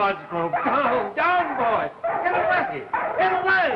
Musgrove. Down, down, boy. Get away. Get away.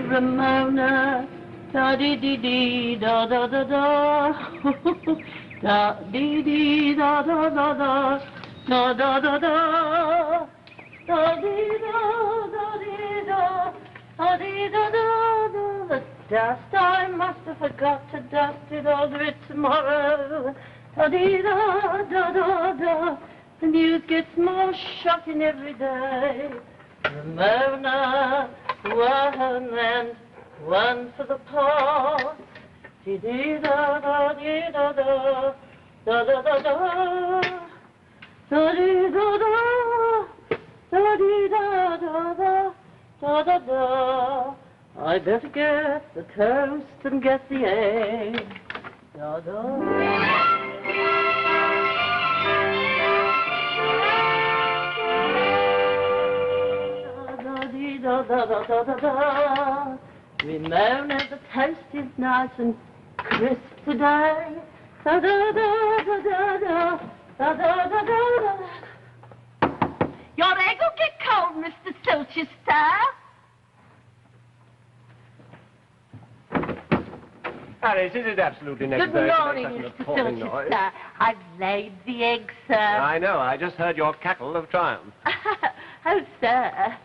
Ramona, da dee dee dee da da da da, da dee dee da da da da, da da da da, da dee da da dee da, da dee da da da. The dust I must have forgot to dust it over it tomorrow. Da dee da da da da. The news gets more shocking every day. Ramona, one and one for the poor. Dee dee da da dee da da da da da da da dee da da da dee da da da da da da. I better get the toast and get the egg. Da da. Da da da da da da. Ramona, the toast is nice and crisp today. Da da da da da da da da da da. Your egg will get cold, Mr. Silchester. Alice, is it absolutely necessary Good morning, to make such an Mr. appalling noise? Silchester. I've laid the egg, sir. I know. I just heard your cackle of triumph. Oh, sir.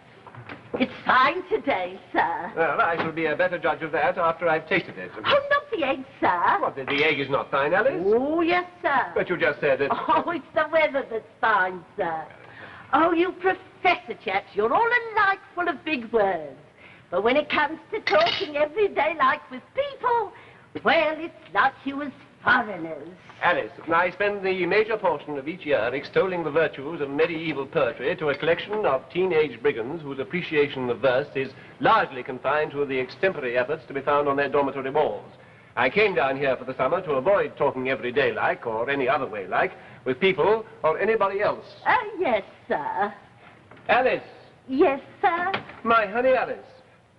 It's fine today, sir. Well, I shall be a better judge of that after I've tasted it. Oh, not the egg, sir. What, the egg is not fine, Alice? Oh, yes, sir. But you just said that... Oh, it's the weather that's fine, sir. Oh, you professor chaps, you're all alike, full of big words. But when it comes to talking every day like with people, well, it's like you as foreigners. Alice, I spend the major portion of each year extolling the virtues of medieval poetry to a collection of teenage brigands whose appreciation of verse is largely confined to the extempore efforts to be found on their dormitory walls. I came down here for the summer to avoid talking every day like, or any other way like, with people or anybody else. Yes, sir. Alice! Yes, sir? My honey Alice.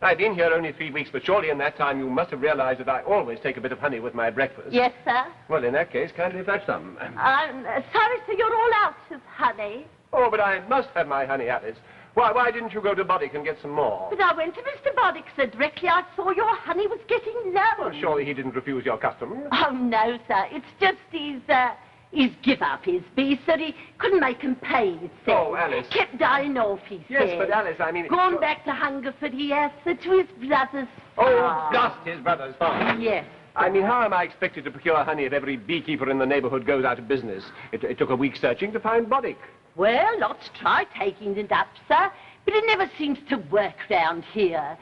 I've been here only 3 weeks, but surely in that time you must have realized that I always take a bit of honey with my breakfast. Yes, sir. Well, in that case, kindly fetch some. I'm sorry, sir, you're all out of honey. Oh, but I must have my honey, Alice. Why didn't you go to Boddick and get some more? But I went to Mr. Brodkin, sir, directly I saw your honey was getting low. Well, surely he didn't refuse your custom. Oh, no, sir. It's just he's give up his bee, sir. He couldn't make him pay, it said. Oh, Alice. Kept dying off, he said. Yes, but Alice, I mean... Gone back to Hungerford, he has, sir, to his brother's Oh, farm. just his brother's farm. Yes. I mean, how am I expected to procure honey if every beekeeper in the neighborhood goes out of business? It took a week searching to find Boddick. Well, lots try taking it up, sir, but it never seems to work round here.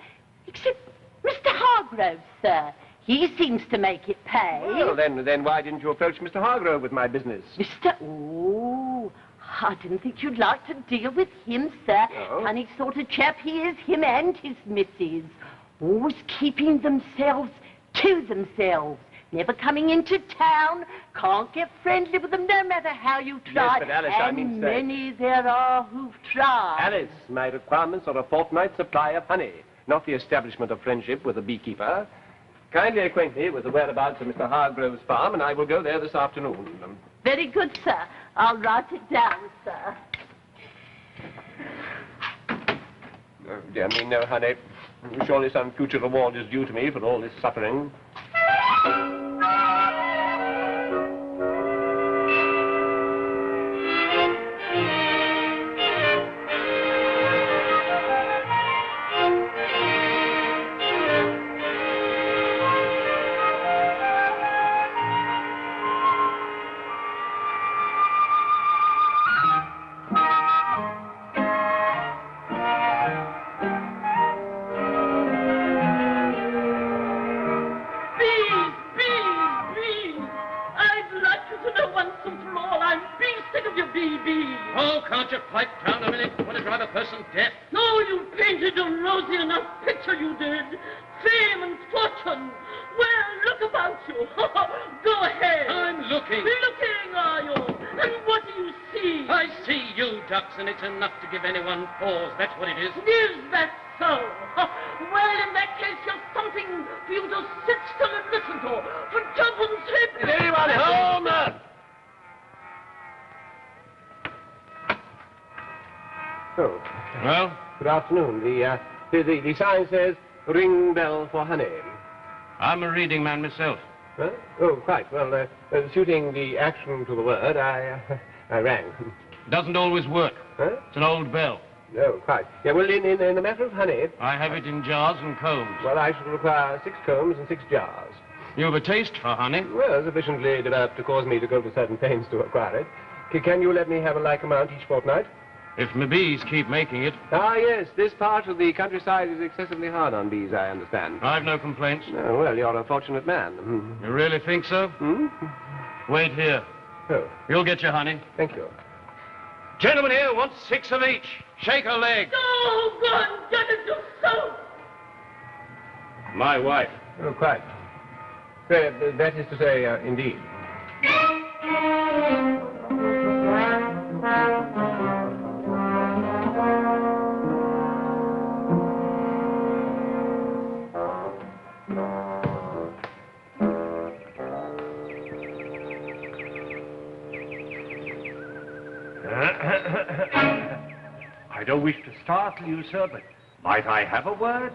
Except Mr. Hargrove, sir. He seems to make it pay. Well, then why didn't you approach Mr. Hargrove with my business? Mr. Oh, I didn't think you'd like to deal with him, sir. No? Funny sort of chap he is, him and his missus. Always keeping themselves to themselves. Never coming into town. Can't get friendly with them no matter how you try. Yes, but Alice, I mean to say... many there are who've tried. Alice, my requirements are a fortnight's supply of honey, not the establishment of friendship with a beekeeper. Kindly acquaint me with the whereabouts of Mr. Hargrove's farm, and I will go there this afternoon. Very good, sir. I'll write it down, sir. Oh, dear me, no, honey. Surely some future reward is due to me for all this suffering. The sign says, ring bell for honey. I'm a reading man myself. Huh? Oh, quite. Well, suiting the action to the word, I rang. Doesn't always work. Huh? It's an old bell. Oh, quite. Yeah, well, in the matter of honey... I have it in jars and combs. Well, I shall require 6 combs and 6 jars. You have a taste for honey? Well, sufficiently developed to cause me to go to certain pains to acquire it. Can you let me have a like amount each fortnight? If my bees keep making it. Ah, yes. This part of the countryside is excessively hard on bees, I understand. I've no complaints. Oh, well, you're a fortunate man. You really think so? Hmm? Wait here. Oh. You'll get your honey. Thank you. Gentlemen here want 6 of each. Shake a leg. Oh, go on, get it yourself. My wife. Oh, quite. That is to say, indeed. I don't wish to startle you, sir, but might I have a word?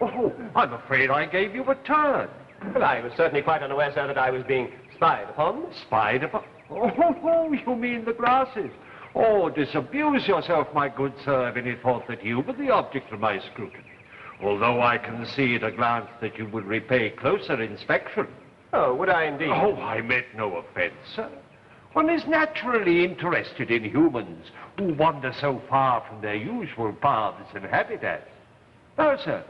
Oh, I'm afraid I gave you a turn. Well, I was certainly quite unaware, sir, that I was being spied upon. Spied upon? Oh, you mean the glasses. Oh, disabuse yourself, my good sir, of any thought that you were the object of my scrutiny. Although I can see at a glance that you would repay closer inspection. Oh, would I indeed? Oh, I meant no offense, sir. One is naturally interested in humans who wander so far from their usual paths and habitats. Now, sir,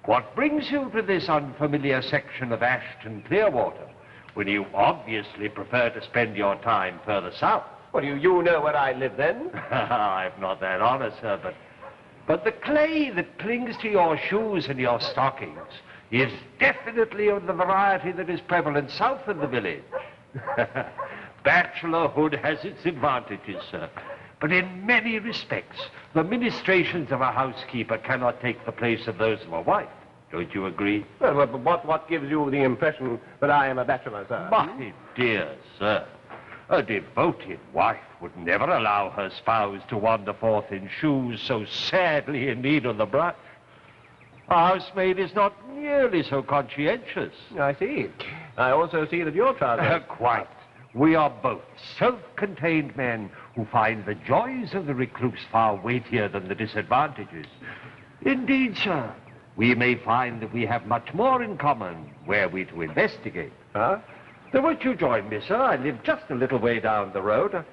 what brings you to this unfamiliar section of Ashton Clearwater, when you obviously prefer to spend your time further south? Well, you know where I live, then? I'm not that honest, sir, but the clay that clings to your shoes and your stockings is definitely of the variety that is prevalent south of the village. Bachelorhood has its advantages, sir, but in many respects, the ministrations of a housekeeper cannot take the place of those of a wife. Don't you agree? Well, but what gives you the impression that I am a bachelor, sir? My dear sir, a devoted wife would never allow her spouse to wander forth in shoes so sadly in need of the brush. A housemaid is not nearly so conscientious. I see. I also see that you're trousers. Quite. We are both self-contained men who find the joys of the recluse far weightier than the disadvantages. Indeed, sir, we may find that we have much more in common were we to investigate. Huh? Then won't you join me, sir? I live just a little way down the road.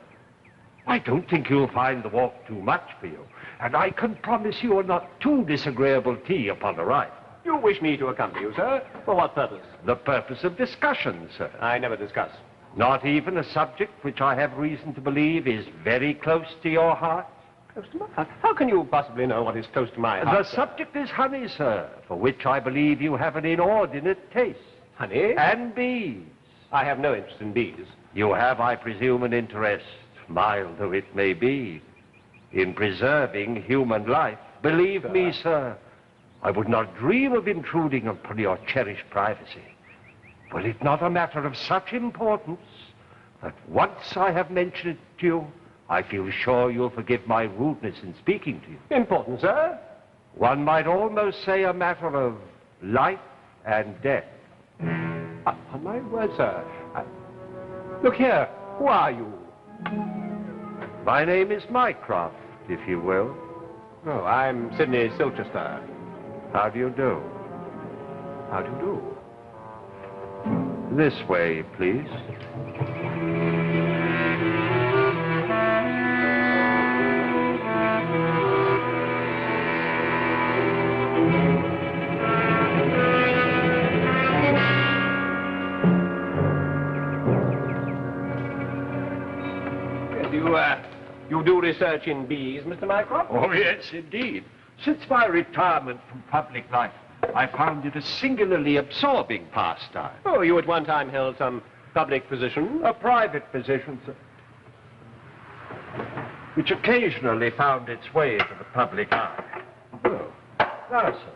I don't think you'll find the walk too much for you, and I can promise you a not too disagreeable tea upon arrival. You wish me to accompany you, sir? For what purpose? The purpose of discussion, sir. I never discuss. Not even a subject which I have reason to believe is very close to your heart? Close to my heart? How can you possibly know what is close to my heart, The subject is honey, sir, for which I believe you have an inordinate taste. Honey? And bees. I have no interest in bees. You have, I presume, an interest, mild though it may be, in preserving human life. Believe me, sir, I would not dream of intruding upon your cherished privacy. Were it not a matter of such importance that once I have mentioned it to you, I feel sure you'll forgive my rudeness in speaking to you. Important, sir? One might almost say a matter of life and death. On my word, sir. Look here. Who are you? My name is Mycroft, if you will. Oh, I'm Sidney Silchester. How do you do? How do you do? This way, please. You do research in bees, Mr. Mycroft? Oh, yes, indeed. Since my retirement from public life, I found it a singularly absorbing pastime. Oh, you at one time held some public position? A private position, sir, which occasionally found its way to the public eye. Oh, now, sir,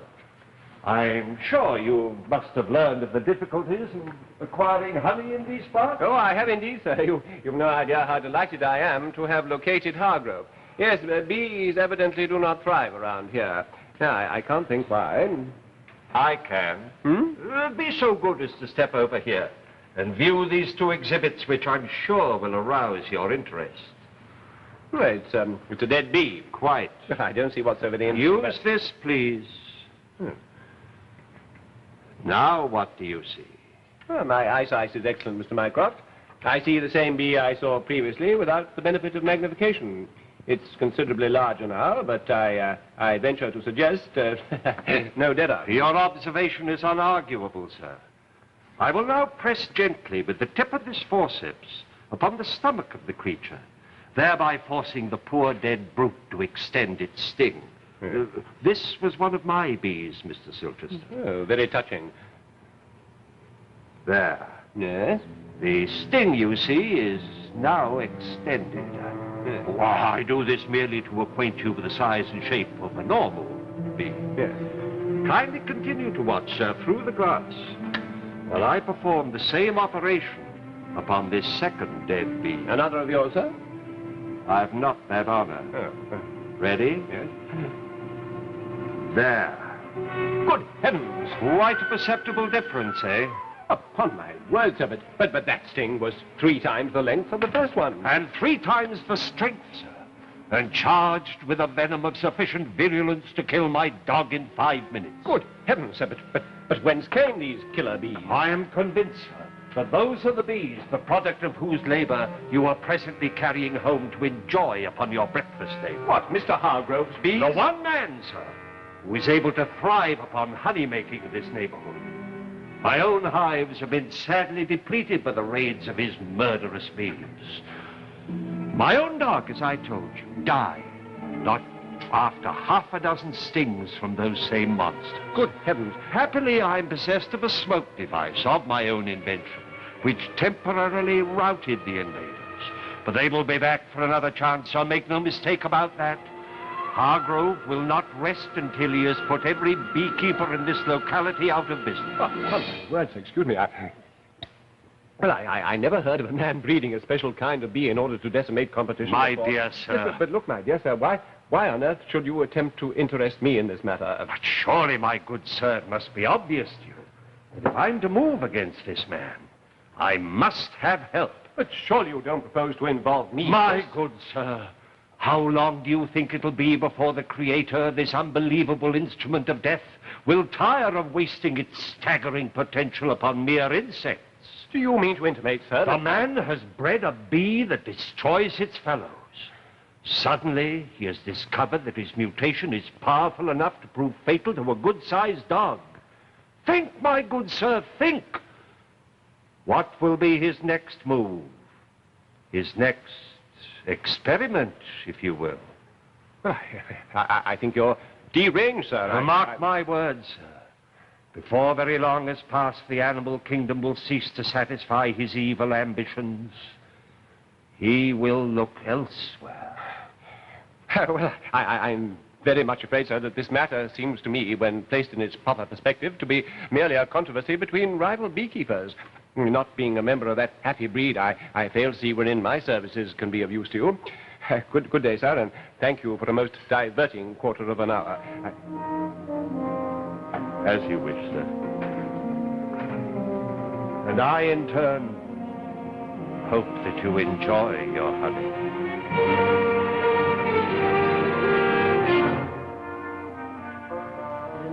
I'm sure you must have learned of the difficulties in acquiring honey in these parts. Oh, I have indeed, sir. You've no idea how delighted I am to have located Hargrove. Yes, bees evidently do not thrive around here. Now, I can't think why. I can. Be so good as to step over here and view these two exhibits, which I'm sure will arouse your interest. Well, it's a dead bee. Quite. I don't see what's over the interesting. Use this, please. Now, what do you see? Well, my eyesight is excellent, Mr. Mycroft. I see the same bee I saw previously without the benefit of magnification. It's considerably larger now, but I venture to suggest no deader. Your observation is unarguable, sir. I will now press gently with the tip of this forceps upon the stomach of the creature, thereby forcing the poor dead brute to extend its sting. This was one of my bees, Mr. Silchester. Oh, very touching. There. Yes? The sting, you see, is now extended. Oh, I do this merely to acquaint you with the size and shape of a normal bee. Yes. Kindly continue to watch, sir, through the glass, while I perform the same operation upon this second dead bee. Another of yours, sir? I've not that honor. Oh. Ready? Yes. There. Good heavens! Quite a perceptible difference, eh? Upon my word, sir, but that sting was 3 times the length of the first one. And 3 times the strength, sir. And charged with a venom of sufficient virulence to kill my dog in 5 minutes. Good heavens, sir, but whence came these killer bees? I am convinced, sir, that those are the bees, the product of whose labor you are presently carrying home to enjoy upon your breakfast table. What, Mr. Hargrove's bees? The one man, sir, who is able to thrive upon honey-making in this neighborhood. My own hives have been sadly depleted by the raids of his murderous bees. My own dog, as I told you, died not after half a dozen stings from those same monsters. Good heavens. Happily, I'm possessed of a smoke device of my own invention, which temporarily routed the invaders. But they will be back for another chance, so make no mistake about that. Hargrove will not rest until he has put every beekeeper in this locality out of business. Oh, my words, excuse me. I never heard of a man breeding a special kind of bee in order to decimate competition. My before. dear sir. Yes, but look, my dear sir, why on earth should you attempt to interest me in this matter? But surely, my good sir, it must be obvious to you that if I'm to move against this man, I must have help. But surely you don't propose to involve me. My good sir, how long do you think it'll be before the creator of this unbelievable instrument of death will tire of wasting its staggering potential upon mere insects? Do you mean to intimate, sir, The man has bred a bee that destroys its fellows. Suddenly, he has discovered that his mutation is powerful enough to prove fatal to a good-sized dog. Think, my good sir, think. What will be his next move? His next experiment, if you will? Well, I think you're deranged, sir. Mark my words, sir. Before very long has passed, the animal kingdom will cease to satisfy his evil ambitions. He will look elsewhere. Well, I'm very much afraid, sir, that this matter seems to me, when placed in its proper perspective, to be merely a controversy between rival beekeepers. Not being a member of that happy breed, I fail to see wherein my services can be of use to you. Good day, sir, and thank you for a most diverting quarter of an hour. As you wish, sir. And I, in turn, hope that you enjoy your honey.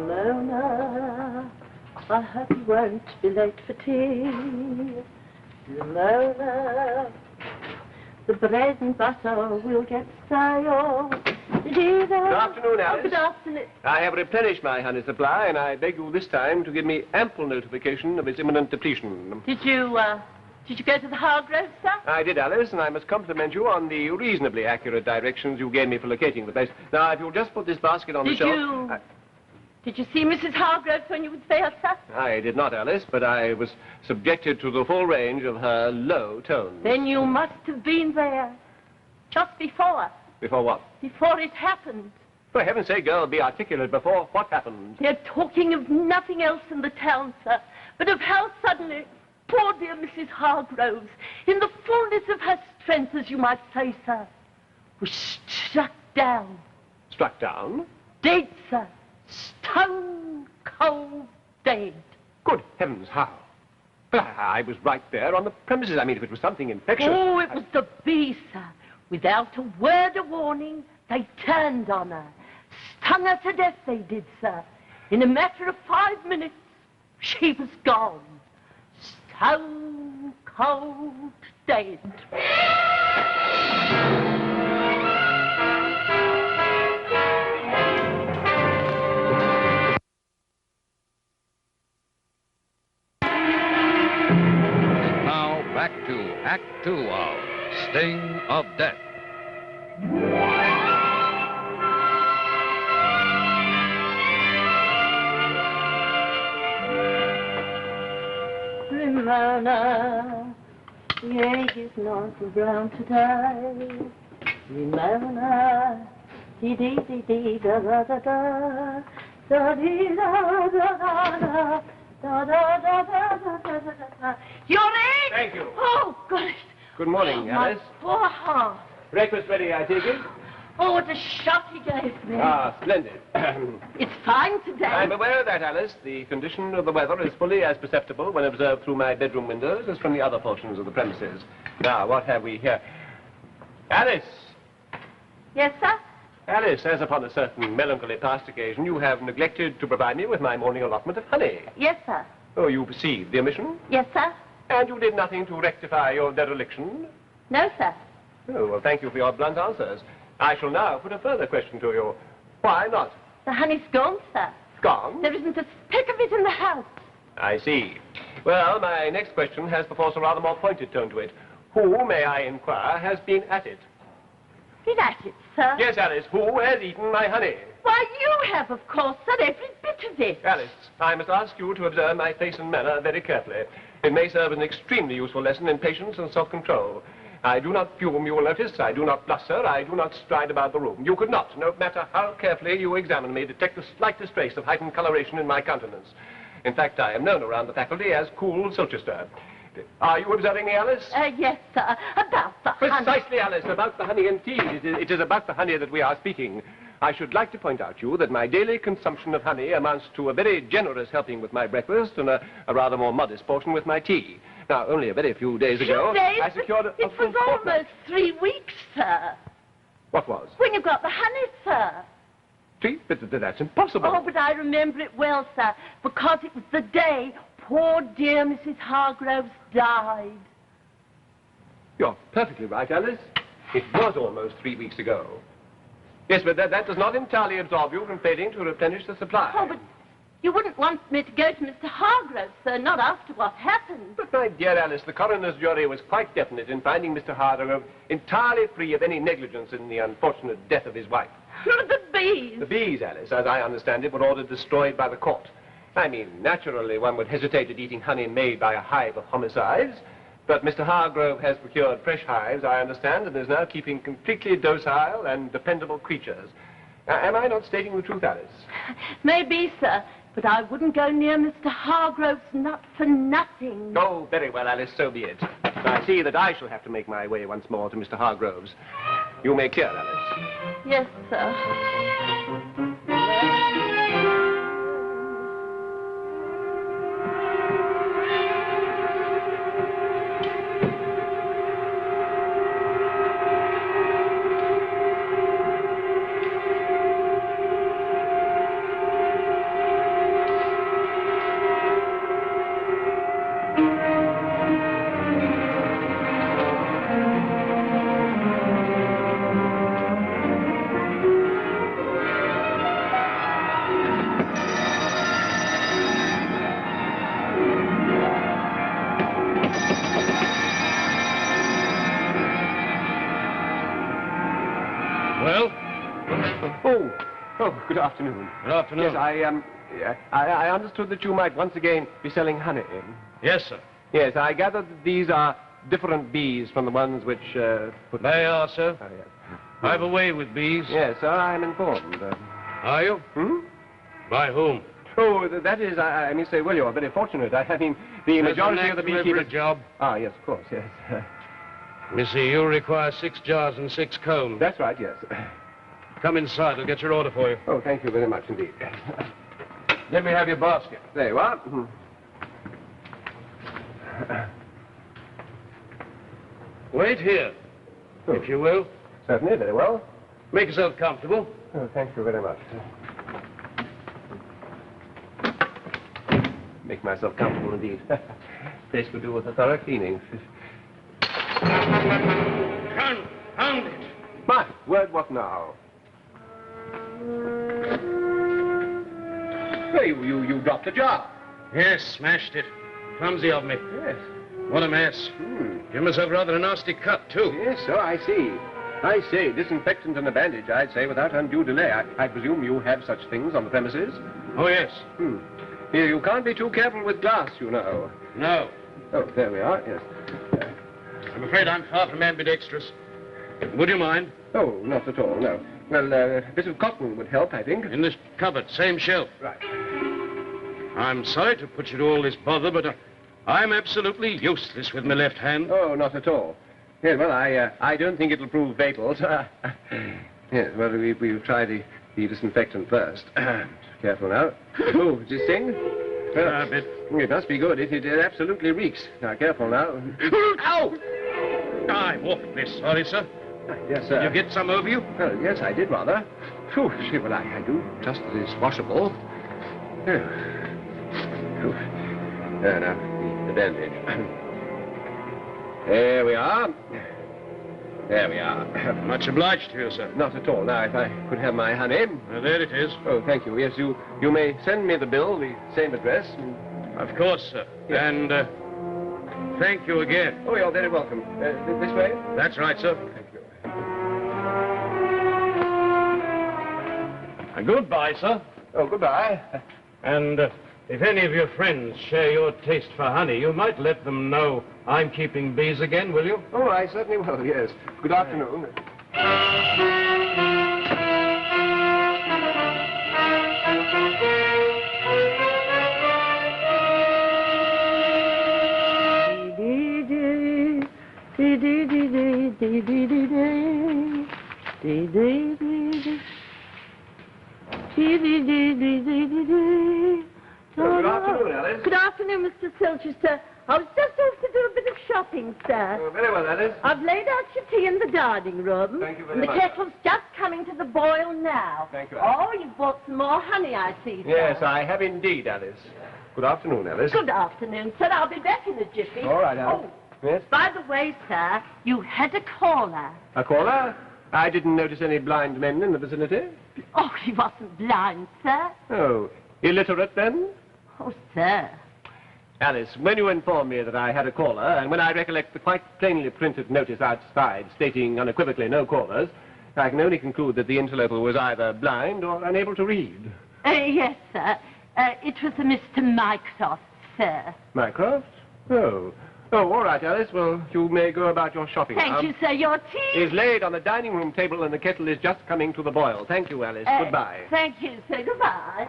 Ramona, I hope you won't be late for tea. Ramona, the bread and butter will get stale. Good afternoon, Alice. Good afternoon. I have replenished my honey supply, and I beg you this time to give me ample notification of its imminent depletion. Did you go to the Hargrove, sir? I did, Alice, and I must compliment you on the reasonably accurate directions you gave me for locating the place. Now, if you'll just put this basket on the shelf... Did you see Mrs. Hargrove when you were there, sir? I did not, Alice, but I was subjected to the full range of her low tones. Then you must have been there. Just before. Before what? Before it happened. For heaven's sake, girl, be articulate before what happened. They're talking of nothing else in the town, sir, but of how suddenly poor dear Mrs. Hargrove, in the fullness of her strength, as you might say, sir, was struck down. Struck down? Dead, sir. Stone cold dead. Good heavens, how? But I was right there on the premises. I mean, if it was something infectious... Oh, it was the bees, sir. Without a word of warning, they turned on her. Stung her to death, they did, sir. In a matter of 5 minutes, she was gone. Stone cold dead. Back to Act 2 of Sting of Death. Ramona, the egg is not brown today. Ramona, dee-dee-dee-dee-da-da-da-da, da-dee-da-da-da-da. Da, da, da, da, da, da, da, da. Your egg! Thank you. Oh, gosh. Good morning, Alice. My poor heart. Breakfast ready, I take it? Oh, what a shot he gave me. Ah, splendid. It's fine today. I'm aware of that, Alice. The condition of the weather is fully as perceptible when observed through my bedroom windows as from the other portions of the premises. Now, what have we here? Alice! Yes, sir? Alice, as upon a certain melancholy past occasion, you have neglected to provide me with my morning allotment of honey. Yes, sir. Oh, you perceived the omission? Yes, sir. And you did nothing to rectify your dereliction? No, sir. Oh, well, thank you for your blunt answers. I shall now put a further question to you. Why not? The honey's gone, sir. Gone? There isn't a speck of it in the house. I see. Well, my next question has perforce a rather more pointed tone to it. Who, may I inquire, has been at it? Been at it, sir? Yes, Alice, who has eaten my honey? Why, you have, of course, sir, every bit of it. Alice, I must ask you to observe my face and manner very carefully. It may serve as an extremely useful lesson in patience and self-control. I do not fume, you will notice. I do not bluster. I do not stride about the room. You could not, no matter how carefully you examine me, detect the slightest trace of heightened coloration in my countenance. In fact, I am known around the faculty as Cool Silchester. Are you observing me, Alice? Yes, sir. About the honey. Precisely, Alice, about the honey indeed. It is about the honey that we are speaking. I should like to point out to you that my daily consumption of honey amounts to a very generous helping with my breakfast and a rather more modest portion with my tea. Now, only a very few days ago, I secured a It was almost 3 weeks, sir. What was? When you got the honey, sir. 3? But that's impossible. Oh, but I remember it well, sir, because it was the day poor dear Mrs. Hargrove died. You're perfectly right, Alice. It was almost 3 weeks ago. Yes, but that does not entirely absolve you from failing to replenish the supply. Oh, but You wouldn't want me to go to Mr. Hargrove, sir, not after what happened. But, my dear Alice, the coroner's jury was quite definite in finding Mr. Hargrove entirely free of any negligence in the unfortunate death of his wife. The bees. The bees, Alice, as I understand it, were ordered destroyed by the court. I mean, naturally, one would hesitate at eating honey made by a hive of homicides, but Mr. Hargrove has procured fresh hives, I understand, and is now keeping completely docile and dependable creatures. Am I not stating the truth, Alice? Maybe, sir, but I wouldn't go near Mr. Hargrove's nut for nothing. Oh, very well, Alice, so be it. I see that I shall have to make my way once more to Mr. Hargrove's. You may clear, Alice. Yes, sir. Good afternoon. Good afternoon. Yes, I understood that you might once again be selling honey. Yes, sir. Yes, I gather that these are different bees from the ones which... They are, sir. Oh, yes. I've a way with bees. Yes, sir, I'm informed. Are you? By whom? Oh, that is, I mean, say, well, you're very fortunate. I mean, the majority of the beekeepers... job. Ah, yes, of course, yes. Missy, you require 6 jars and 6 combs. That's right, yes. Come inside. I'll get your order for you. Oh, thank you very much indeed. Let me have your basket. There you are. Wait here, if you will. Certainly, very well. Make yourself comfortable. Oh, thank you very much. Make myself comfortable indeed. Place could do with a thorough cleaning. Confound it. My word, what now? Hey, you dropped a jar. Yes, smashed it. Clumsy of me. Yes. What a mess. Give myself rather a nasty cut, too. Yes, so I see. I say, disinfectant and a bandage, I'd say, without undue delay. I presume you have such things on the premises? Oh, yes. Here, you can't be too careful with glass, you know. No. Oh, there we are, yes. I'm afraid I'm far from ambidextrous. Would you mind? Oh, not at all, no. Well, a bit of cotton would help, I think. In this cupboard, same shelf. Right. I'm sorry to put you to all this bother, but I'm absolutely useless with my left hand. Oh, not at all. Yes, well, I don't think it'll prove fatal. Yes, well, we'll try the disinfectant first. Careful now. Oh, is this thing? Well, A bit. It must be good. It absolutely reeks. Now, careful now. Ow! I'm awfully sorry, sir. Yes, sir. Did you get some over you? Well, yes, I did rather. Phew, well, I do trust that it's washable. Oh. There now, the bandage. There we are. There we are. Much obliged to you, sir. Not at all. Now, if I could have my honey. There it is. Oh, thank you. Yes, you may send me the bill, the same address. Of course, sir. Yes. And thank you again. Oh, you're very welcome. This way? That's right, sir. Thank you. Goodbye, sir. Oh, goodbye. And if any of your friends share your taste for honey, you might let them know I'm keeping bees again, will you? Oh, I certainly will, yes. Good afternoon. Good afternoon, Alice. Good afternoon, Mr. Silchester. I was just off to do a bit of shopping, sir. Oh, very well, Alice. I've laid out your tea in the dining room. Thank you very and the much. kettle's just coming to the boil now. Thank you, Alice. Oh, you've bought some more honey, I see, sir. Yes, I have indeed, Alice. Good afternoon, Alice. Good afternoon, sir. I'll be back in a jiffy. All right, Alice. Oh, Yes? by the way, sir, you had a caller. A caller? I didn't notice any blind men in the vicinity. Oh, he wasn't blind, sir. Oh, Illiterate, then? Oh, sir. Alice, when you informed me that I had a caller, and when I recollect the quite plainly printed notice outside stating unequivocally no callers, I can only conclude that the interloper was either blind or unable to read. Yes, sir. It was a Mr. Mycroft, sir. Mycroft? Oh. Oh, all right, Alice. Well, you may go about your shopping now. Thank you, sir. Your tea? Is laid on the dining room table and the kettle is just coming to the boil. Thank you, Alice. Goodbye. Thank you, sir. Goodbye.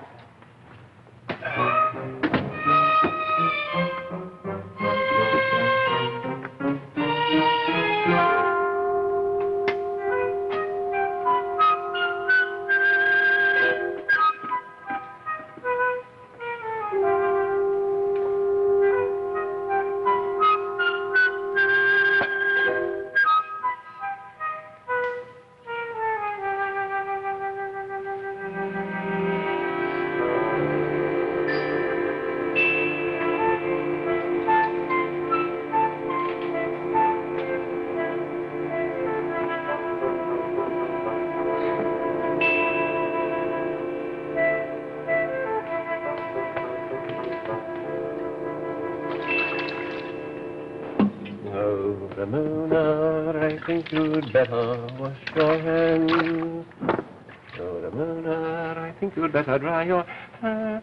I think you'd better wash your hands. Oh, the moon, I think you'd better dry your hands.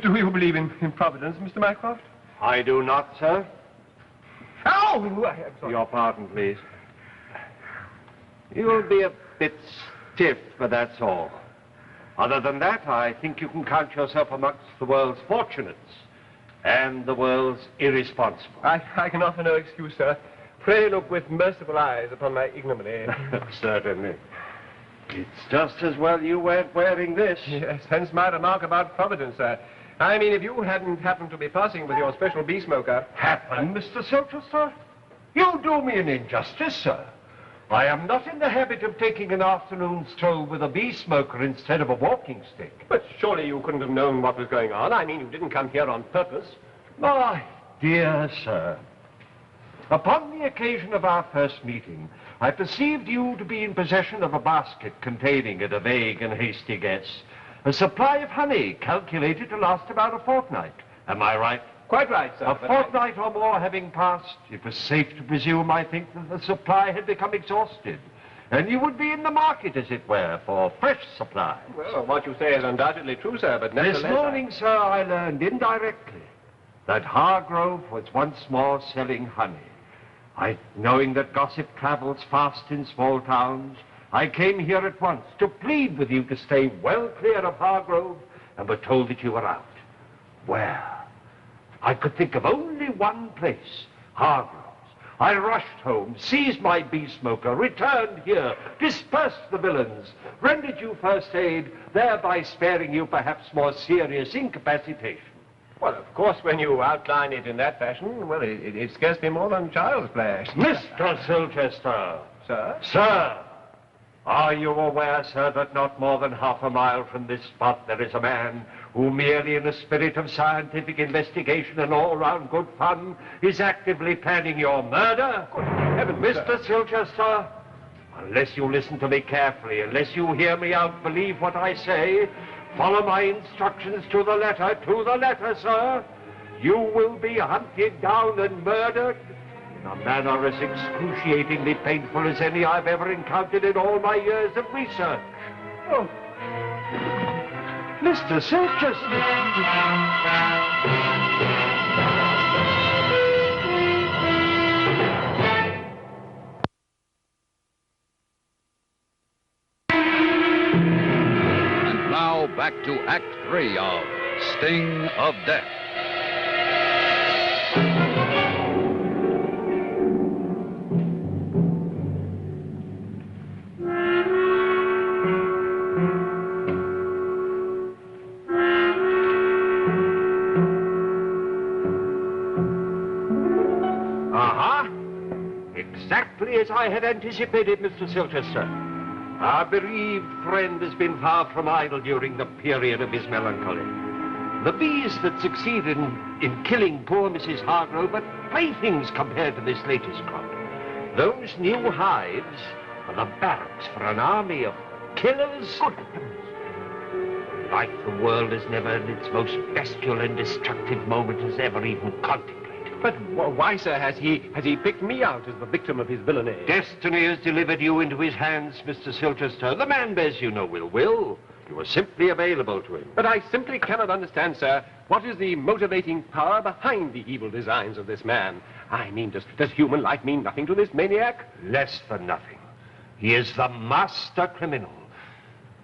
Do you believe in Providence, Mr. Mycroft? I do not, sir. Oh! I'm sorry. Your pardon, please. You'll be a bit stiff, but that's all. Other than that, I think you can count yourself amongst the world's fortunates and the world's irresponsible. I can offer no excuse, sir. Pray look with merciful eyes upon my ignominy. Certainly. It's just as well you weren't wearing this. Yes, hence my remark about Providence, sir. I mean, if you hadn't happened to be passing with your special bee smoker... Happened, Mr. Silchester? You do me an injustice, sir. I am not in the habit of taking an afternoon stroll with a bee smoker instead of a walking stick. But surely you couldn't have known what was going on. I mean, you didn't come here on purpose. My dear sir, upon the occasion of our first meeting, I perceived you to be in possession of a basket containing, at a vague and hasty guess, a supply of honey calculated to last about a fortnight. Am I right? Quite right, sir. A fortnight or more having passed, it was safe to presume, I think, that the supply had become exhausted. and you would be in the market, as it were, for fresh supply. Well, what you say is undoubtedly true, sir, but nevertheless... This morning, sir, I learned indirectly that Hargrove was once more selling honey. Knowing that gossip travels fast in small towns, I came here at once to plead with you to stay well clear of Hargrove, and were told that you were out. Where? I could think of only one place, Hargrove's. I rushed home, seized my bee smoker, returned here, dispersed the villains, rendered you first aid, thereby sparing you perhaps more serious incapacitation. Well, of course, when you outline it in that fashion, well, it's scarcely more than child's play. Mr. Silchester. Sir? Sir, are you aware, sir, that not more than half a mile from this spot there is a man who, merely in a spirit of scientific investigation and all-round good fun, is actively planning your murder? Good heavens, Mr. Silchester, unless you listen to me carefully, unless you hear me out, believe what I say, follow my instructions to the letter, sir. You will be hunted down and murdered in a manner as excruciatingly painful as any I've ever encountered in all my years of research. Oh, Mr. Silchester. Back to Act 3 of Sting of Death. Exactly as I had anticipated, Mr. Silchester. Our bereaved friend has been far from idle during the period of his melancholy. The bees that succeeded in killing poor Mrs. Hargrove are playthings compared to this latest crop. Those new hives are the barracks for an army of killers. Like the world has never in its most bestial and destructive moment has ever even contemplated. But why, sir, has he picked me out as the victim of his villainy? Destiny has delivered you into his hands, Mr. Silchester. The man bears you no ill will. You are simply available to him. But I simply cannot understand, sir, what is the motivating power behind the evil designs of this man? I mean, does human life mean nothing to this maniac? Less than nothing. He is the master criminal.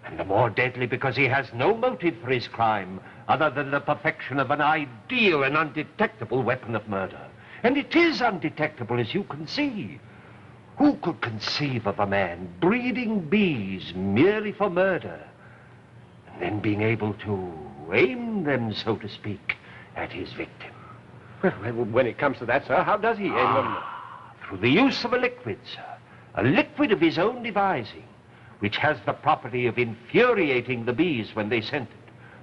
And the more deadly because he has no motive for his crime other than the perfection of an ideal and undetectable weapon of murder. And it is undetectable, as you can see. Who could conceive of a man breeding bees merely for murder, and then being able to aim them, so to speak, at his victim? Well, when it comes to that, sir, how does he aim them? Through the use of a liquid, sir. A liquid of his own devising, which has the property of infuriating the bees when they scent it.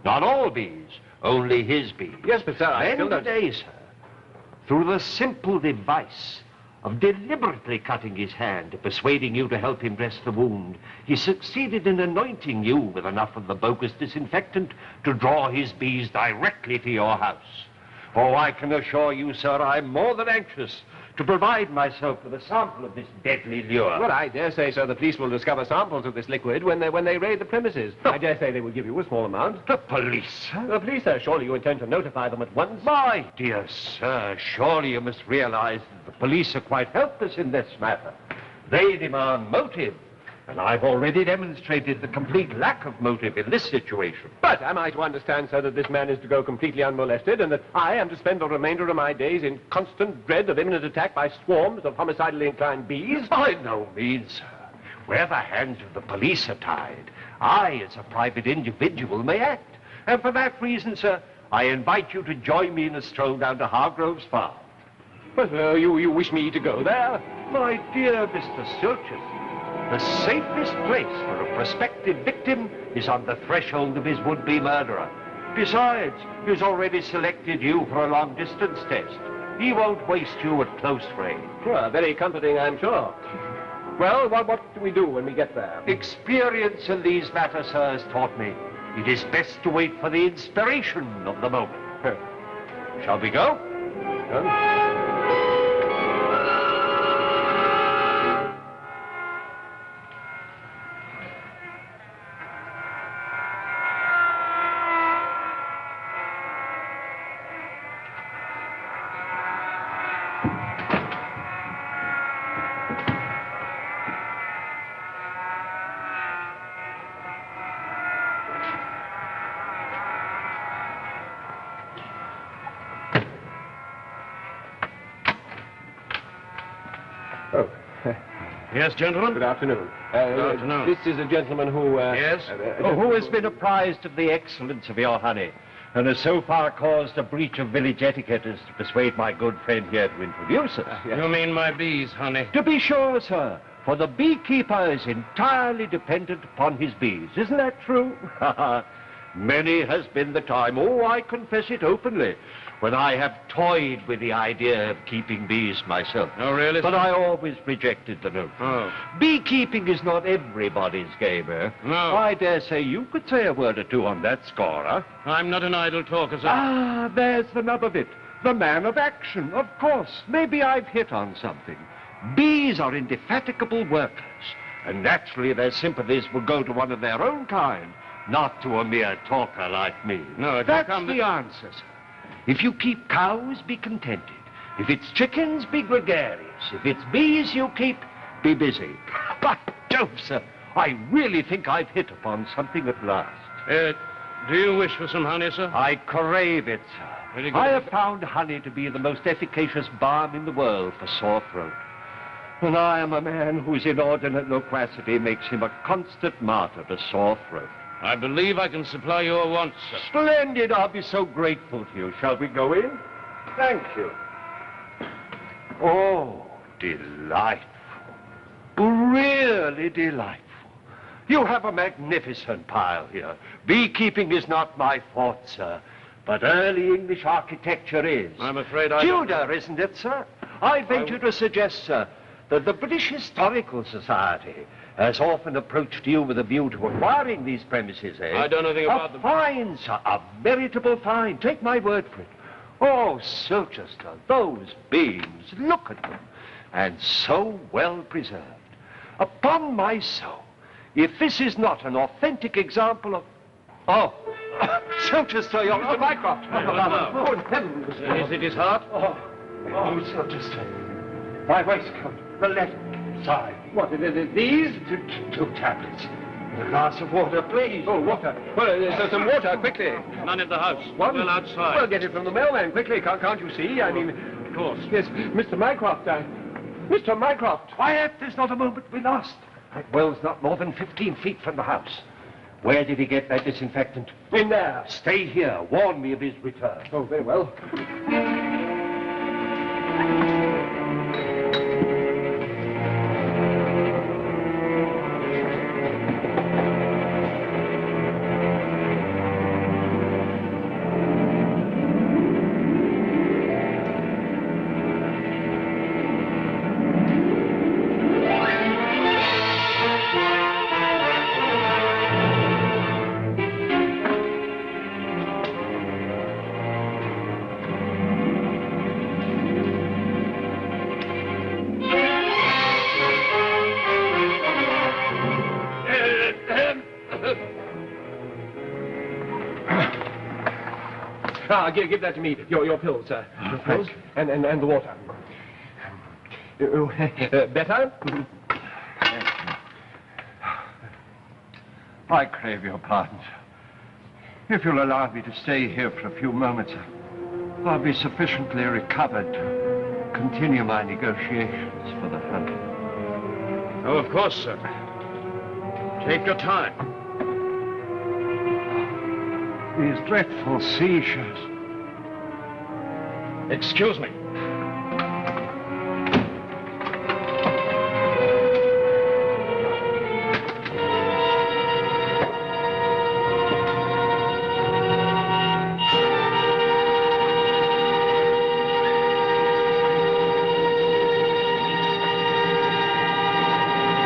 Not all bees, only his bees. Yes, but sir, I still don't... today, sir, through the simple device of deliberately cutting his hand, persuading you to help him dress the wound, he succeeded in anointing you with enough of the bogus disinfectant to draw his bees directly to your house. Oh, I can assure you, sir, I'm more than anxious to provide myself with a sample of this deadly lure. Well, I dare say, sir, the police will discover samples of this liquid when they raid the premises. I dare say they will give you a small amount. The police, sir? The police, sir. Surely you intend to notify them at once? My dear sir, surely you must realize that the police are quite helpless in this matter. They demand motive. And I've already demonstrated the complete lack of motive in this situation. But am I to understand, sir, that this man is to go completely unmolested and that I am to spend the remainder of my days in constant dread of imminent attack by swarms of homicidally inclined bees? By no means, sir. Where the hands of the police are tied, I, as a private individual, may act. And for that reason, sir, I invite you to join me in a stroll down to Hargrove's farm. But you wish me to go there? My dear Mr. Silchester, the safest place for a prospective victim is on the threshold of his would-be murderer. Besides, he's already selected you for a long-distance test. He won't waste you at close range. Well, very comforting, I'm sure. Well, what do we do when we get there? Experience in these matters, sir, has taught me it is best to wait for the inspiration of the moment. Shall we go? Yes, gentlemen? Good afternoon. Good afternoon. This is a gentleman who... Yes? Who has been apprised of the excellence of your honey, and has so far caused a breach of village etiquette as to persuade my good friend here to introduce us. Yes. You mean my bees, honey? To be sure, sir, for the beekeeper is entirely dependent upon his bees. Isn't that true? Many has been the time, oh, I confess it openly, when I have toyed with the idea of keeping bees myself. Oh, really? But I always rejected the notion. Oh. Beekeeping is not everybody's game, eh? No. I dare say you could say a word or two on that score, huh? I'm not an idle talker, sir. Ah, there's the nub of it. The man of action, of course. Maybe I've hit on something. Bees are indefatigable workers, and naturally their sympathies will go to one of their own kind, not to a mere talker like me. No, it That's will come the answer, sir. If you keep cows, be contented. If it's chickens, be gregarious. If it's bees you keep, be busy. By Jove, sir, I really think I've hit upon something at last. Do you wish for some honey, sir? I crave it, sir. Very good. I have found honey to be the most efficacious balm in the world for sore throat. And I am a man whose inordinate loquacity makes him a constant martyr to sore throat. I believe I can supply your wants, sir. Splendid. I'll be so grateful to you. Shall we go in? Thank you. Oh, delightful. Really delightful. You have a magnificent pile here. Beekeeping is not my forte, sir, but early English architecture is. I'm afraid I don't Tudor, isn't it, sir? I venture to suggest, sir, that the British Historical Society has often approached you with a view to acquiring these premises, eh? I don't know anything about them. A fine, sir, a veritable fine. Take my word for it. Oh, Silchester, those beams, look at them. And so well preserved. Upon my soul, if this is not an authentic example of... Oh, Silchester, you're... Mr. Mycroft! Oh, heavens! Is it his heart? Oh, Silchester. My waistcoat, the left side. What, these? Two tablets. A glass of water, please. Oh, water. Well, there's some water, quickly. None in the house. What? Well, outside. Well, get it from the mailman, quickly. Can't you see? I mean... Of course. Yes, Mr. Mycroft, Mr. Mycroft! Quiet, there's not a moment we lost. That well's not more than 15 feet from the house. Where did he get that disinfectant? In there. Stay here. Warn me of his return. Oh, very well. Give that to me. Your pills, sir. Your pills and the water. Better? I crave your pardon, sir. If you'll allow me to stay here for a few moments, I'll be sufficiently recovered to continue my negotiations for the hunt. Oh, of course, sir. Take your time. These dreadful seizures. Excuse me.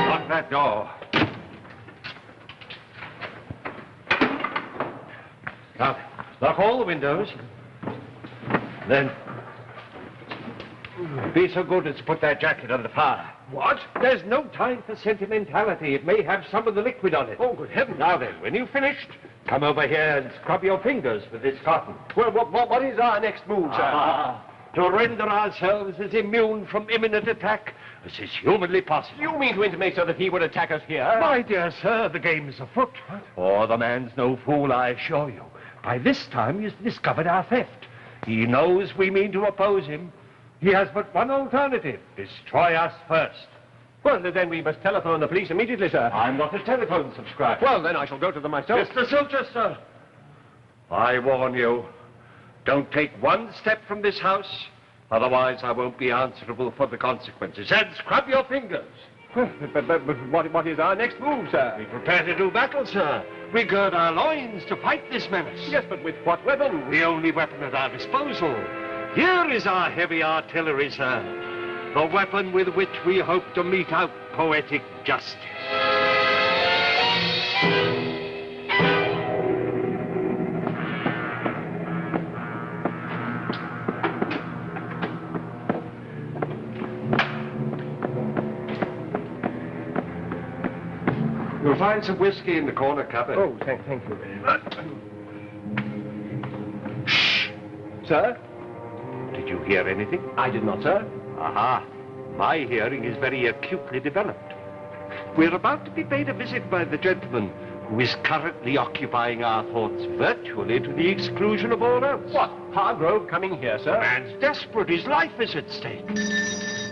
Lock that door. Now, lock all the windows. Then, be so good as to put that jacket on the fire. What? There's no time for sentimentality. It may have some of the liquid on it. Oh, good heavens. Now then, when you've finished, come over here and scrub your fingers with this cotton. Well, what is our next move, sir? To render ourselves as immune from imminent attack as is humanly possible. You mean to intimate, sir, that he would attack us here? My dear sir, the game is afoot. Oh, the man's no fool, I assure you. By this time, he's discovered our theft. He knows we mean to oppose him. He has but one alternative: destroy us first. Well, then we must telephone the police immediately, sir. I'm not a telephone subscriber. Well, then I shall go to them myself. Mr. Silchester, I warn you, don't take one step from this house, otherwise I won't be answerable for the consequences. And scrub your fingers. Well, but what is our next move, sir? We prepare to do battle, sir. We gird our loins to fight this menace. Yes, but with what weapon? The only weapon at our disposal. Here is our heavy artillery, sir. The weapon with which we hope to mete out poetic justice. You'll find some whiskey in the corner cupboard. Oh, thank you very much. Shh. Sir? Did you hear anything? I did not, sir. Aha. My hearing is very acutely developed. We're about to be paid a visit by the gentleman who is currently occupying our thoughts virtually to the exclusion of all else. What? Hargrove coming here, sir? The man's desperate. His life is at stake.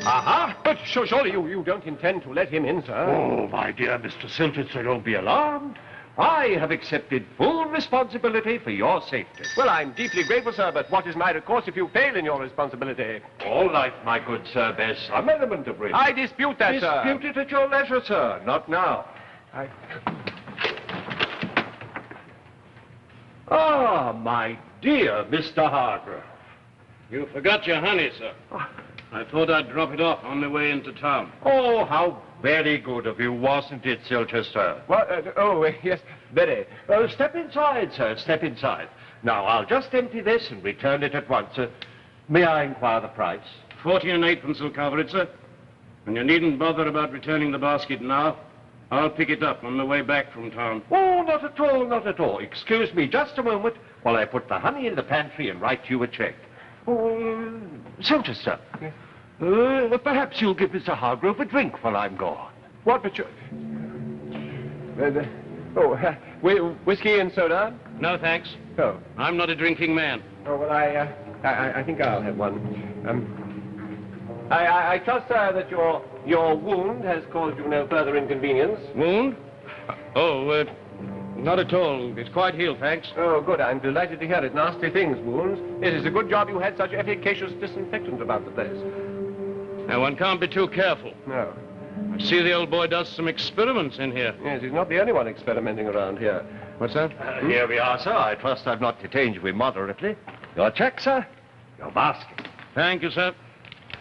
Aha! But surely you don't intend to let him in, sir? Oh, my dear Mr. Silchester, don't be alarmed. I have accepted full responsibility for your safety. Well, I'm deeply grateful, sir, but what is my recourse if you fail in your responsibility? All right, my good sir, there's some element of risk. I dispute that, sir. Dispute it at your leisure, sir, not now. Ah, my dear Mr. Hargrove. You forgot your honey, sir. I thought I'd drop it off on the way into town. Oh, how very good of you, wasn't it, Silchester? What? Yes, very. Step inside, sir, step inside. Now, I'll just empty this and return it at once. May I inquire the price? 14 and 8 will cover it, sir. And you needn't bother about returning the basket now. I'll pick it up on the way back from town. Oh, not at all, not at all. Excuse me just a moment while I put the honey in the pantry and write you a check. Oh, Silchester. Yes? Perhaps you'll give Mr. Hargrove a drink while I'm gone. What, but you... whiskey and soda? No, thanks. Oh. I'm not a drinking man. Oh, well, I think I'll have one. I trust, sir, that your wound has caused you no further inconvenience. Wound? Oh, not at all. It's quite healed, thanks. Oh, good. I'm delighted to hear it. Nasty things, wounds. It is a good job you had such efficacious disinfectant about the place. Now, one can't be too careful. No. I see the old boy does some experiments in here. Yes, he's not the only one experimenting around here. What's that? Here we are, sir. I trust I've not detained you immoderately. Your check, sir. Your basket. Thank you, sir.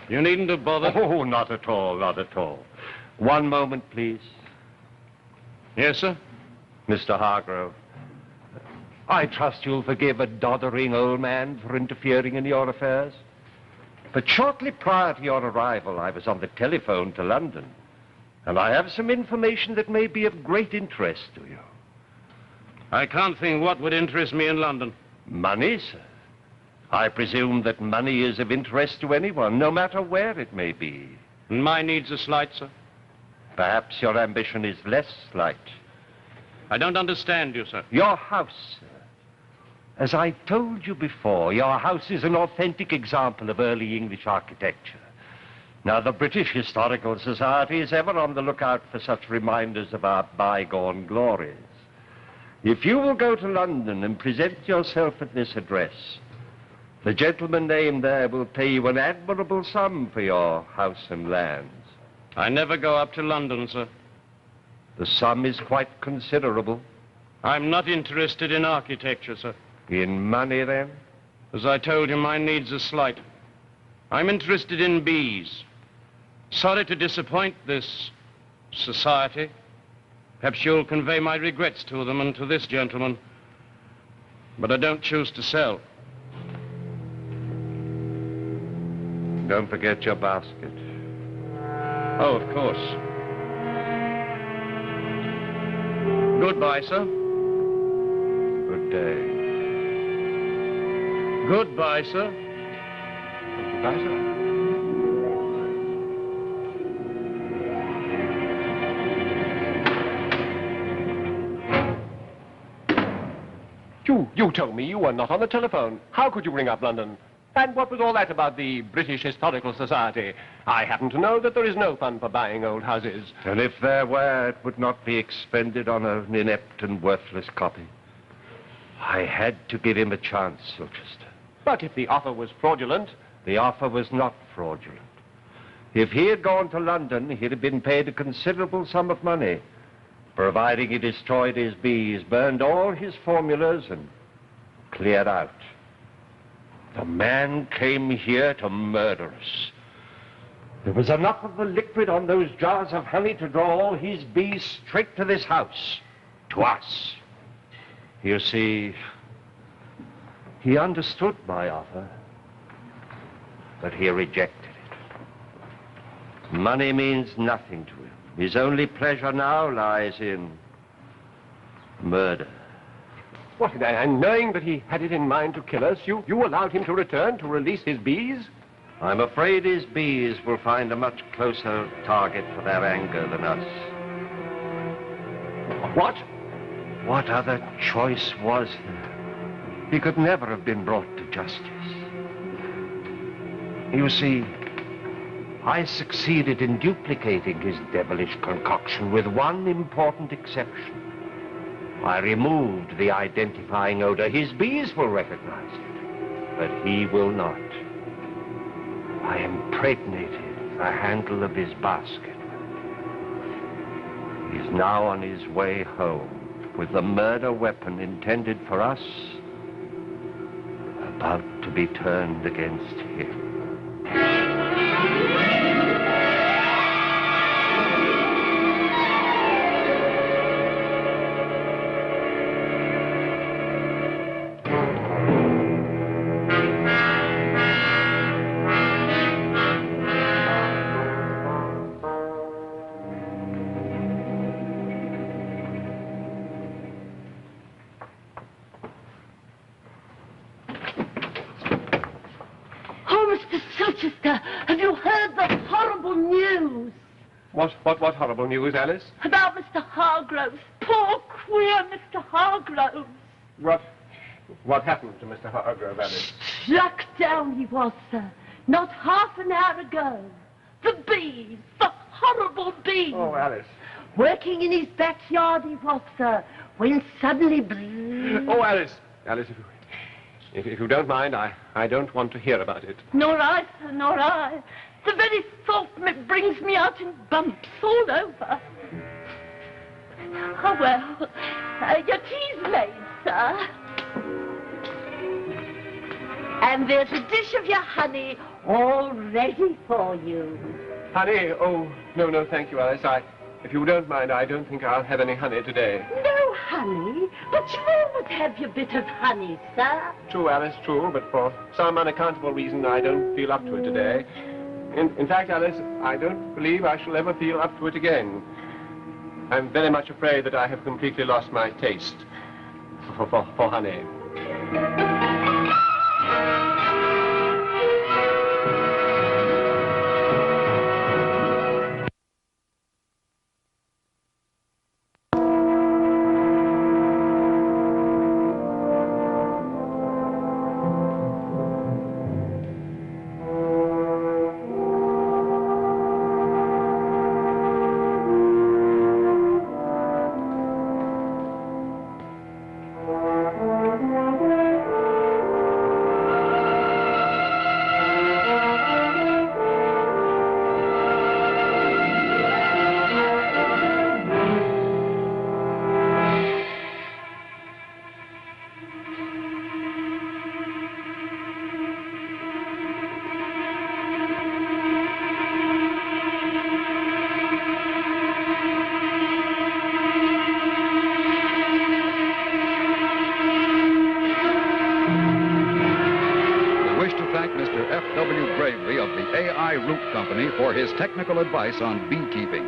You needn't have bothered. Oh, not at all, not at all. One moment, please. Yes, sir? Mr. Hargrove, I trust you'll forgive a doddering old man for interfering in your affairs. But shortly prior to your arrival, I was on the telephone to London, and I have some information that may be of great interest to you. I can't think what would interest me in London. Money, sir. I presume that money is of interest to anyone, no matter where it may be. And my needs are slight, sir. Perhaps your ambition is less slight. I don't understand you, sir. Your house, sir. As I told you before, your house is an authentic example of early English architecture. Now, the British Historical Society is ever on the lookout for such reminders of our bygone glories. If you will go to London and present yourself at this address, the gentleman named there will pay you an admirable sum for your house and lands. I never go up to London, sir. The sum is quite considerable. I'm not interested in architecture, sir. In money, then? As I told you, my needs are slight. I'm interested in bees. Sorry to disappoint this society. Perhaps you'll convey my regrets to them and to this gentleman. But I don't choose to sell. Don't forget your basket. Oh, of course. Goodbye, sir. Good day. Goodbye, sir. Goodbye, sir. You told me you were not on the telephone. How could you bring up London? And what was all that about the British Historical Society? I happen to know that there is no fund for buying old houses. And if there were, it would not be expended on an inept and worthless copy. I had to give him a chance, Silchester. But if the offer was fraudulent... The offer was not fraudulent. If he had gone to London, he'd have been paid a considerable sum of money, providing he destroyed his bees, burned all his formulas, and cleared out. The man came here to murder us. There was enough of the liquid on those jars of honey to draw all his bees straight to this house, to us. You see, he understood my offer, but he rejected it. Money means nothing to him. His only pleasure now lies in murder. What, and knowing that he had it in mind to kill us, you allowed him to return to release his bees? I'm afraid his bees will find a much closer target for their anger than us. What? What other choice was there? He could never have been brought to justice. You see, I succeeded in duplicating his devilish concoction with one important exception. I removed the identifying odor. His bees will recognize it, but he will not. I impregnated the handle of his basket. He's now on his way home with the murder weapon intended for us about to be turned against him. What horrible news, Alice? About Mr. Hargroves. Poor, queer Mr. Hargroves. What happened to Mr. Hargrove, Alice? Struck down he was, sir. Not half an hour ago. The bees, the horrible bees. Oh, Alice. Working in his backyard he was, sir, when suddenly... Oh, Alice. Alice, if you don't mind, I don't want to hear about it. Nor I, sir, nor I. The very thought brings me out in bumps all over. Oh, well, your tea's made, sir. And there's a dish of your honey all ready for you. Honey? Oh, no, thank you, Alice. If you don't mind, I don't think I'll have any honey today. No honey? But you always have your bit of honey, sir. True, Alice, true, but for some unaccountable reason, I don't feel up to it today. In fact, Alice, I don't believe I shall ever feel up to it again. I'm very much afraid that I have completely lost my taste for honey. For his technical advice on beekeeping.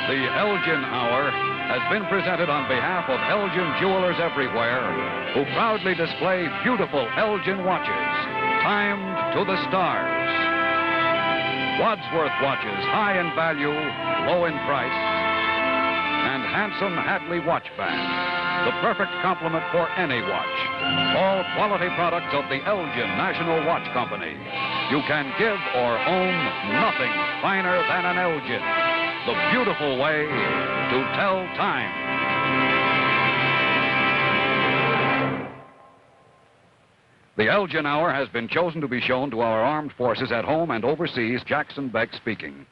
The Elgin Hour has been presented on behalf of Elgin jewelers everywhere, who proudly display beautiful Elgin watches, timed to the stars. Wadsworth watches, high in value, low in price, and handsome Hadley watch bands, the perfect complement for any watch. All quality products of the Elgin National Watch Company. You can give or own nothing finer than an Elgin. The beautiful way to tell time. The Elgin Hour has been chosen to be shown to our armed forces at home and overseas. Jackson Beck speaking.